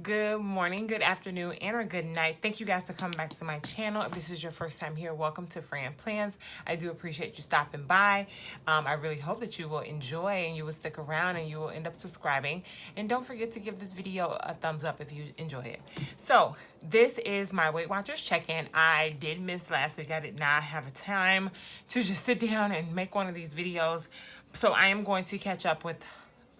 Good morning, good afternoon, and or good night. Thank you guys for coming back to my channel. If this is your first time here, welcome to Fran Plans. I do appreciate you stopping by. I really hope that you will enjoy and you will stick around and you will end up subscribing. And don't forget to give this video a thumbs up if you enjoy it. So this is my Weight Watchers check-in. I did miss last week. I did not have a time to just sit down and make one of these videos. So I am going to catch up with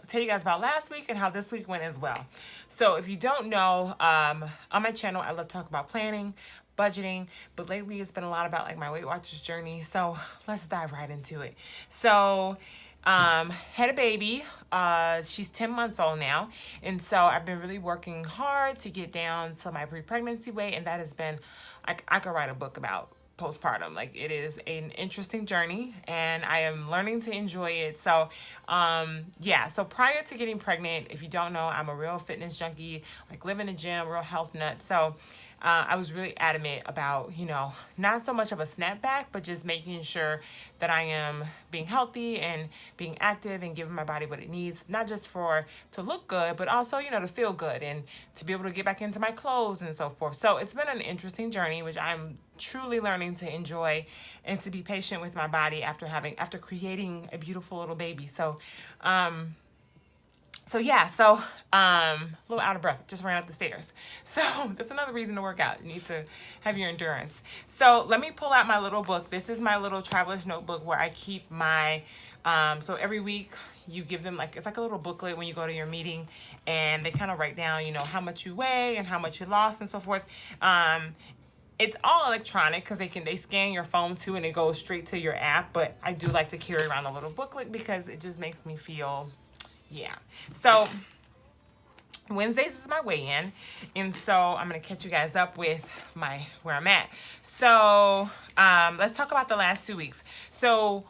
tell you guys about last week and how this week went as well. So if you don't know, on my channel, I love to talk about planning, budgeting, but lately it's been a lot about like my Weight Watchers journey. So let's dive right into it. So had a baby. She's 10 months old now. And so I've been really working hard to get down to my pre-pregnancy weight. And that has been, I could write a book about postpartum. Like, it is an interesting journey and I am learning to enjoy it. So yeah, so prior to getting pregnant, if you don't know, I'm a real fitness junkie, like live in the gym, real health nut. So I was really adamant about, not so much of a snapback, but just making sure that I am being healthy and being active and giving my body what it needs, not just to look good, but also, to feel good and to be able to get back into my clothes and so forth. So it's been an interesting journey, which I'm truly learning to enjoy and to be patient with my body after creating a beautiful little baby. So yeah, a little out of breath, just ran up the stairs. So that's another reason to work out. You need to have your endurance. So let me pull out my little book. This is my little traveler's notebook where I keep my, so every week you give them it's like a little booklet when you go to your meeting and they kind of write down, how much you weigh and how much you lost and so forth. It's all electronic because they scan your phone too and it goes straight to your app. But I do like to carry around a little booklet because it just makes me feel, yeah. So Wednesdays is my weigh-in, and so I'm gonna catch you guys up with where I'm at. So let's talk about the last 2 weeks. So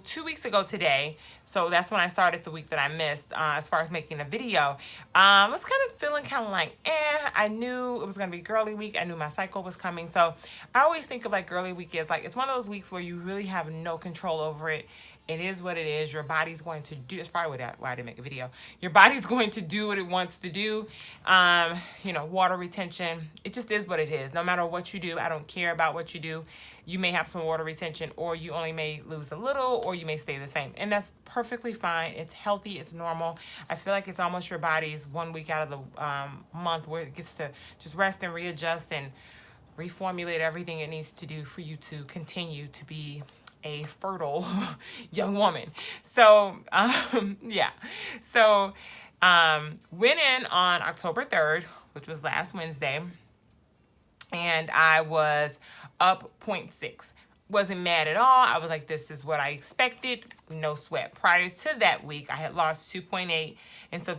2 weeks ago today, so that's when I started the week that I missed as far as making a video. I was kind of feeling like, I knew it was going to be girly week. I knew my cycle was coming. So I always think of like girly week as like, it's one of those weeks where you really have no control over it. It is what it is. Your body's going to do, it's probably why I didn't make a video. Your body's going to do what it wants to do. Water retention, it just is what it is. No matter what you do, I don't care about what you do. You may have some water retention, or you only may lose a little, or you may stay the same. And that's perfectly fine. It's healthy, it's normal. I feel like it's almost your body's 1 week out of the month where it gets to just rest and readjust and reformulate everything it needs to do for you to continue to be a fertile young woman. So yeah. So went in on October 3rd, which was last Wednesday, and I was up 0.6. Wasn't mad at all. I was like, this is what I expected. No sweat. Prior to that week, I had lost 2.8. And so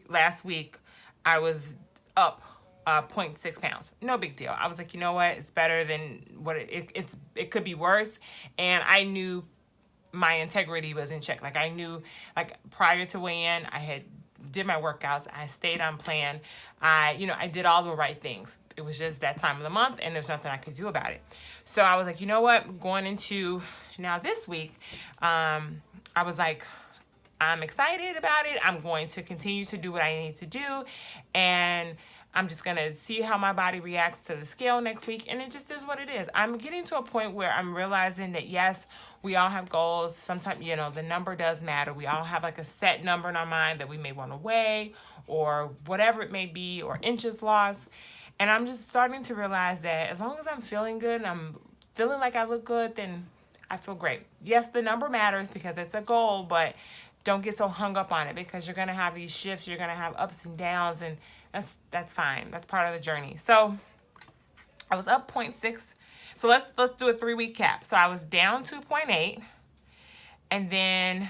last week, I was up 0.6 pounds. No big deal. I was like, you know what? It's better than what it could be worse. And I knew my integrity was in check. Like, I knew, like, prior to weigh-in, I had did my workouts. I stayed on plan. I did all the right things. It was just that time of the month and there's nothing I could do about it. So I was like, you know what? Going into now this week, I was like, I'm excited about it. I'm going to continue to do what I need to do. And I'm just going to see how my body reacts to the scale next week. And it just is what it is. I'm getting to a point where I'm realizing that, yes, we all have goals. Sometimes, the number does matter. We all have like a set number in our mind that we may want to weigh or whatever it may be, or inches lost. And I'm just starting to realize that as long as I'm feeling good and I'm feeling like I look good, then I feel great. Yes, the number matters because it's a goal, but don't get so hung up on it because you're going to have these shifts. You're going to have ups and downs, and that's fine. That's part of the journey. So I was up 0.6. So let's do a 3-week cap. So I was down 2.8, and then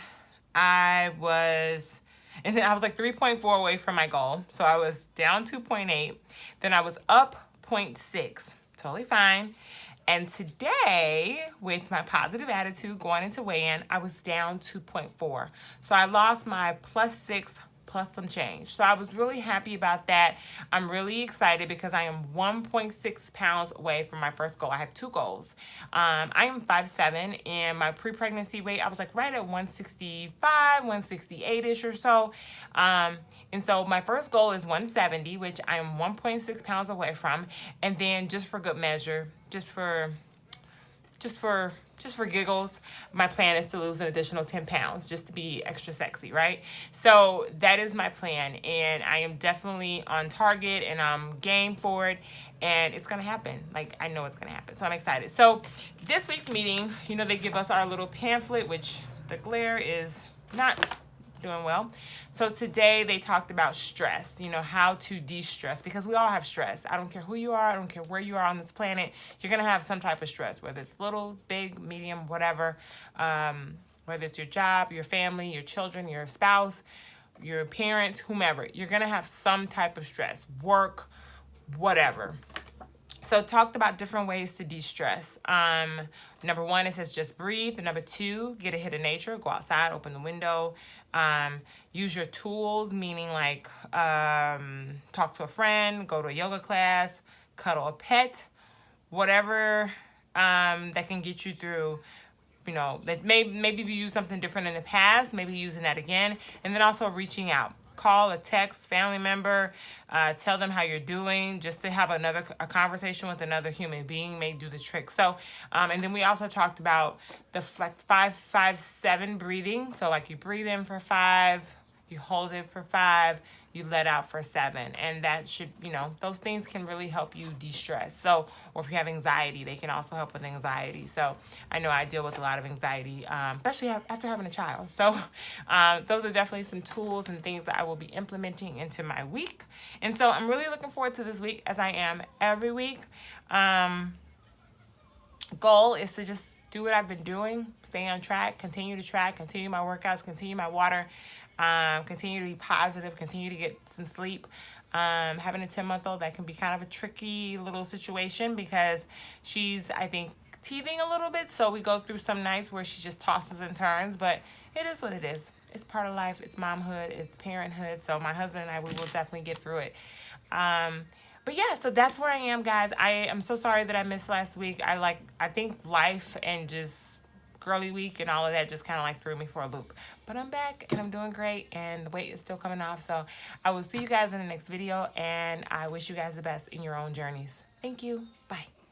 I was like 3.4 away from my goal. So I was down 2.8. Then I was up 0.6. Totally fine. And today, with my positive attitude going into weigh-in, I was down 2.4. So I lost my +6, plus some change. So I was really happy about that. I'm really excited because I am 1.6 pounds away from my first goal. I have two goals. I am 5'7", and my pre-pregnancy weight, I was like right at 165, 168-ish or so. And so my first goal is 170, which I am 1.6 pounds away from. And then just for good measure, just for giggles, my plan is to lose an additional 10 pounds just to be extra sexy, right? So that is my plan, and I am definitely on target, and I'm game for it, and it's gonna happen. Like, I know it's gonna happen, so I'm excited. So this week's meeting, you know, they give us our little pamphlet, which the glare is not doing well. So today they talked about stress, you know, how to de-stress, because we all have stress. I don't care who you are, I don't care where you are on this planet, you're gonna have some type of stress, whether it's little, big, medium, whatever, whether it's your job, your family, your children, your spouse, your parents, whomever, you're gonna have some type of stress, work, whatever. So talked about different ways to de-stress. Number one, it says just breathe. Number two, get a hit of nature. Go outside, open the window. Use your tools, meaning like talk to a friend, go to a yoga class, cuddle a pet, whatever that can get you through. You know, that maybe if you use something different in the past, maybe using that again. And then also reaching out. Call a text family member, tell them how you're doing, just to have a conversation with another human being may do the trick. So, and then we also talked about the 5-5-7 breathing. So like you breathe in for 5, you hold it for 5, you let out for 7, and that should, you know, those things can really help you de-stress. So, or if you have anxiety, they can also help with anxiety. So I know I deal with a lot of anxiety, especially after having a child. So those are definitely some tools and things that I will be implementing into my week. And so I'm really looking forward to this week, as I am every week. Goal is to just do what I've been doing, stay on track, continue my workouts, continue my water, continue to be positive, continue to get some sleep. Having a 10-month-old, that can be kind of a tricky little situation because she's, I think, teething a little bit. So we go through some nights where she just tosses and turns, but it is what it is. It's part of life. It's momhood. It's parenthood. So my husband and I, we will definitely get through it. But yeah, so that's where I am, guys. I am so sorry that I missed last week. I think life and just girly week and all of that just kind of like threw me for a loop. But I'm back and I'm doing great and the weight is still coming off. So I will see you guys in the next video, and I wish you guys the best in your own journeys. Thank you. Bye.